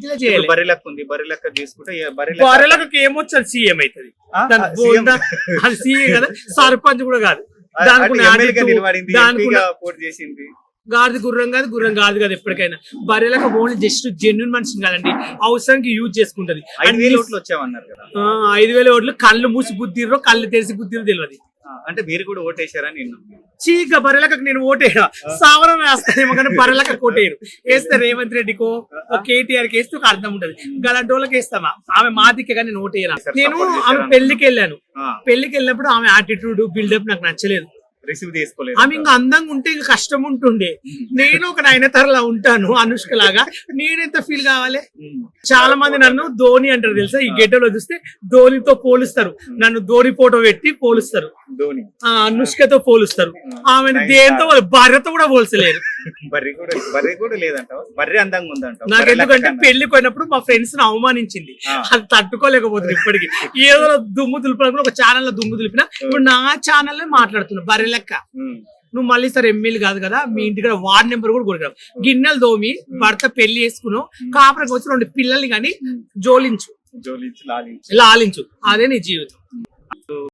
స్థితిలో చేయాలి. బర్రెలక్క ఉంది, బర్రెలక్క తీసుకుంటే బర్రెలకు ఏమొచ్చారు సీఎం అవుతుంది, అది సీఎం కదా, సర్పంచ్ కూడా కాదు, గాడిది గుర్రం కాదు, గుర్రం కాదు కదా ఎప్పటికైనా. బర్రెలకు ఓన్లీ జస్ట్ జెన్యున్ మనిషిని కాదండి, అవసరానికి యూజ్ చేసుకుంటది. 5,000 ఓట్లు కళ్ళు మూసి గుద్దిర్రో కళ్ళు తెరిసి గుద్దిరో తెలియదు. అంటే మీరు కూడా ఓటేశారని నిన్ను చీక బర్రెలకు నేను ఓటేయా, సావరం వేస్తానేమో కానీ బర్రెలకు కోటేయను. వేస్తే రేవంత్ రెడ్డికో కేటీఆర్ కి వేస్తే ఒక అర్థం ఉంటది, గలాంటి వాళ్ళకి వేస్తామా. ఆమె మాదికే కానీ నేను ఓటేయను. నేను ఆమె పెళ్లికి వెళ్ళాను, పెళ్లికి వెళ్ళినప్పుడు ఆమె యాటిట్యూడ్ బిల్డప్ నాకు నచ్చలేదు. రిసీవ్ చేసుకోలేదు. ఆమె ఇంకా అందంగా ఉంటే ఇంకా కష్టం ఉంటుండే. నేను ఒక నయనతారలా ఉంటాను, అనుష్క లాగా. నేనెంత ఫీల్ కావాలి. చాలా మంది నన్ను ధోని అంటారు తెలుసా, ఈ గెడ్డలో చూస్తే ధోనితో పోలుస్తారు, నన్ను ధోని ఫోటో పెట్టి పోలుస్తారు, అనుష్కతో పోలుస్తారు. ఆమెను దేంతో భార్యతో కూడా పోల్చలేరు. నాకు ఎందుకంటే పెళ్లి పోయినప్పుడు మా ఫ్రెండ్స్ ని అవమానించింది, అది తట్టుకోలేకపోతుంది. ఇప్పటికి ఏదో దుమ్ము దులిపినప్పుడు ఒక ఛానల్ లో దుమ్ము దులిపిన, ఇప్పుడు నా ఛానల్ మాట్లాడుతున్నా బర్రె లెక్క. నువ్వు మళ్ళీ సార్ ఎమ్మెల్యే కాదు కదా, మీ ఇంటి కూడా వార్డ్ నెంబర్ కూడా కొడుకురావు. గిన్నెలు దోమి భర్త పెళ్లి చేసుకున్నావు, కాపురకు వచ్చి 2 పిల్లల్ని కానీ జోలించు, లాలించు, అదే నీ జీవితం.